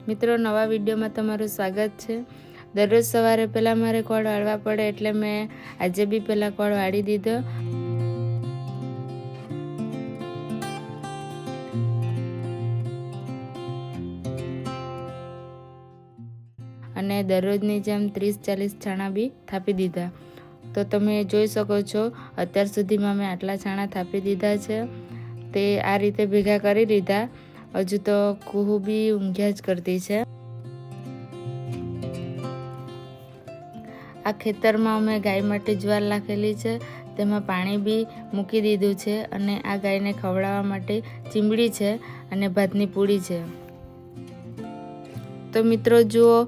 મિત્રો, નવા વિડીયોમાં તમારું સ્વાગત છે। દરરોજ સવારે પહેલાં મારે કોળ વાળવા પડે એટલે મેં આજે બી પહેલાં કોળ વાળી દીધો। અને દરરોજની જેમ 30-40 છાણા બી થાપી દીધા। તો તમે જોઈ શકો છો અત્યાર સુધીમાં મેં આટલા છાણા થાપી દીધા છે। તે આ રીતે ભેગા કરી દીધા। હજુ તો કુહુ બી ઊંઘ્યા જ કરતી છે। આ ખેતરમાં અમે ગાય માટે જ્વાર નાખેલી છે, તેમાં પાણી બી મૂકી દીધું છે અને આ ગાયને ખવડાવવા માટે ચીમડી છે અને ભાતની પૂડી છે। તો મિત્રો જુઓ,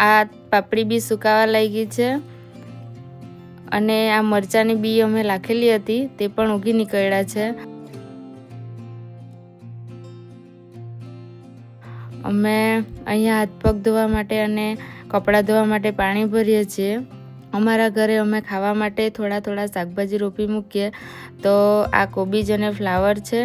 આ પાપડી બી સુકાવા લાગી છે અને આ મરચાની બી અમે નાખેલી હતી તે પણ ઉગી નીકળ્યા છે। અમે અહીંયા હાથ પગ ધોવા માટે અને કપડાં ધોવા માટે પાણી ભરીએ છીએ। અમારા ઘરે અમે ખાવા માટે થોડા થોડા શાકભાજી રોપી મૂકીએ। તો આ કોબીજ અને ફ્લાવર છે।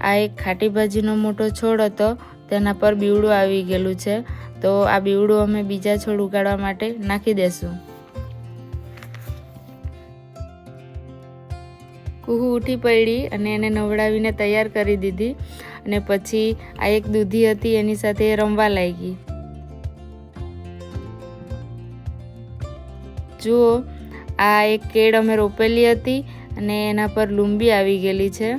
આ એક ખાટી ભાજીનો મોટો છોડ હતો, તેના પર બીવડું આવી ગયેલું છે, તો આ બીવડું અમે બીજા છોડ ઉગાડવા માટે નાખી દેશું। કુહુ ઉઠી પડી અને એને નવડાવીને તૈયાર કરી દીધી અને પછી આ એક દૂધી હતી એની સાથે રમવા લાગી। જુઓ, આ એક કેળ અમે રોપેલી હતી અને એના પર લૂંબી આવી ગયેલી છે।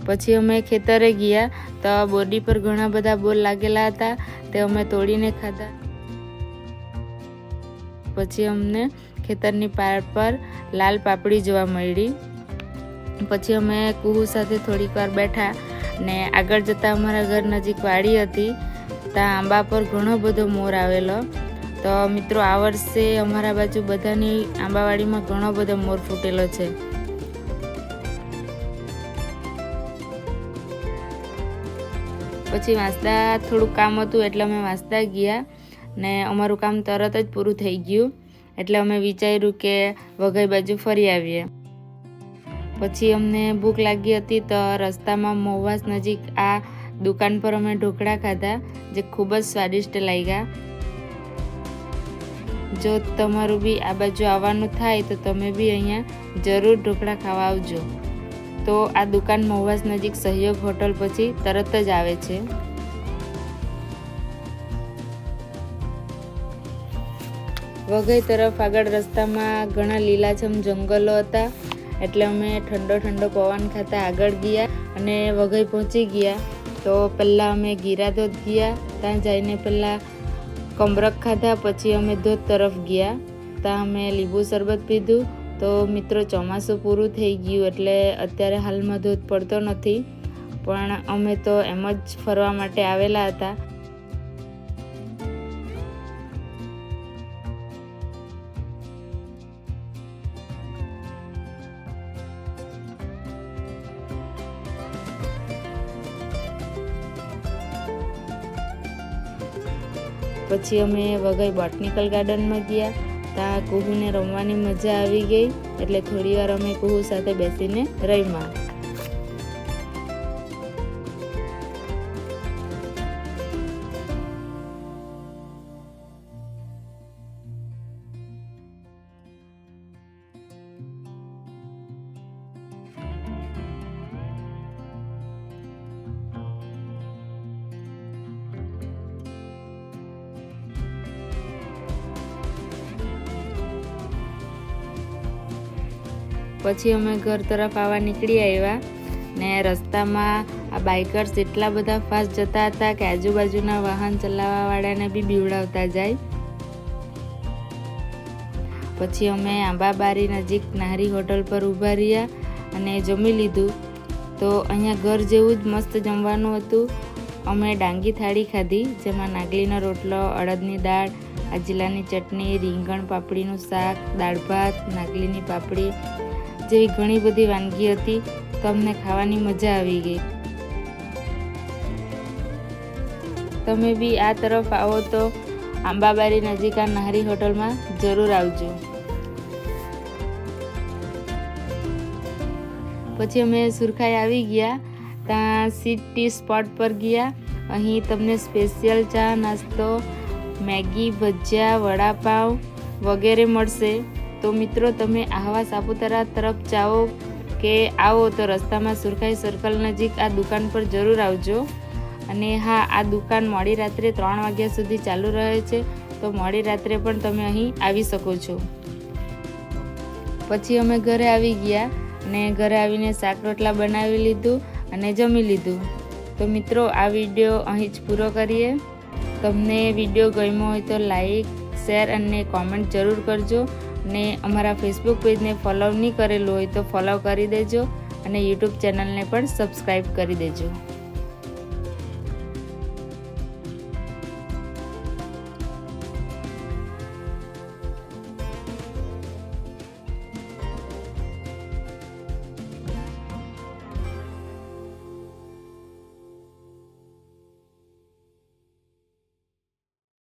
પછી અમે ખેતરે ગયા તો બોરડી પર ઘણા બધા બોર લાગેલા હતા, તે અમે તોડીને ખાધા। પછી અમને ખેતરની પાર પર લાલ પાપડી જોવા મળી। પછી અમે કુહુ સાથે થોડીક વાર બેઠા ને આગળ જતાં અમારા ઘર નજીક વાડી હતી, ત્યાં આંબા પર ઘણો બધો મોર આવેલો। તો મિત્રો, આ વર્ષે અમારા બાજુ બધાની આંબાવાડીમાં ઘણો બધો મોર ફૂટેલો છે। પછી વાંસદા થોડુંક કામ હતું એટલે અમે વાંસદા ગયા ને અમારું કામ તરત જ પૂરું થઈ ગયું, એટલે અમે વિચાર્યું કે વઘઈ બાજુ ફરી આવીએ। પછી અમને ભૂખ લાગી હતી તો રસ્તામાં મહુવાસ નજીક આ દુકાન પર અમે ઢોકળા ખાધા, જે ખૂબ જ સ્વાદિષ્ટ લાગ્યા। જો તમારું બી આ બાજુ આવવાનું થાય તો તમે બી અહીંયા જરૂર ઢોકળા ખાવા આવજો। તો આ દુકાન મહુવાસ નજીક સહયોગ હોટલ પછી તરત જ આવે છે। વઘઈ તરફ આગળ રસ્તામાં ઘણા લીલાછમ જંગલો હતા, એટલે અમે ઠંડો ઠંડો પવન ખાતા આગળ ગયા અને વઘઈ પહોંચી ગયા। તો પહેલાં અમે ગીરાધોધ ગયા, ત્યાં જઈને પહેલાં કમરક ખાધા। પછી અમે ધોધ તરફ ગયા, ત્યાં અમે લીંબુ શરબત પીધું। તો મિત્રો, ચોમાસું પૂરું થઈ ગયું એટલે અત્યારે હાલમાં ધોધ પડતો નથી, પણ અમે તો એમ જ ફરવા માટે આવેલા હતા। પછી અમે વઘઈ બોટનિકલ ગાર્ડનમાં ગયા, ત્યાં કુહુને રમવાની મજા આવી ગઈ, એટલે થોડી વાર અમે કુહુ સાથે બેસીને રમ્યા। પછી અમે ઘર તરફ આવવા નીકળી આવ્યા ને રસ્તામાં આ બાઇકર્સ એટલા બધા ફાસ્ટ જતા હતા કે આજુબાજુના વાહન ચલાવવાવાળાને બી બીવડાવતા જાય। પછી અમે આંબાબારી નજીક નાહરી હોટલ પર ઊભા રહ્યા અને જમી લીધું। તો અહીંયા ઘર જેવું જ મસ્ત જમવાનું હતું। અમે ડાંગી થાળી ખાધી, જેમાં નાગલીનો રોટલો, અડદની દાળ, આજલાની ચટણી, રીંગણ પાપડીનું શાક, દાળ ભાત, નાગલીની પાપડી જેવી ઘણી બધી વાનગી હતી, તો અમને ખાવાની મજા આવી ગઈ। તમે બી આ તરફ આવો તો આંબાબારી નજીક આ નાહરી હોટલમાં જરૂર આવજો। પછી અમે સુરખાઈ આવી ગયા, ત્યાં સીટ ટી સ્પોટ પર ગયા. અહીં તમને સ્પેશિયલ ચા, નાસ્તો, મેગી, ભજીયા, વડાપાઉં વગેરે મળશે. તો મિત્રો તમે આહવા સાપુતારા તરફ જાઓ કે આવો તો રસ્તામાં સુરખાઈ સર્કલ નજીક આ દુકાન પર જરૂર આવજો. અને હા, આ દુકાન મોડી રાત્રે 3 વાગ્યા સુધી ચાલુ રહે છે, તો મોડી રાત્રે પણ તમે અહીં આવી શકો છો. પછી અમે ઘરે આવી ગયા અને ઘરે આવીને શાક રોટલા બનાવી લીધું અને જમી લીધું. તો મિત્રો આ વિડીયો અહીં જ પૂરો કરીએ. તમને વિડીયો ગમ્યો હોય તો લાઈક, શેર અને કોમેન્ટ જરૂર કરજો. અને અમારા ફેસબુક પેજને ફોલો નહીં કરેલું હોય તો ફોલો કરી દેજો અને યુટ્યુબ ચેનલને પણ સબસ્ક્રાઈબ કરી દેજો.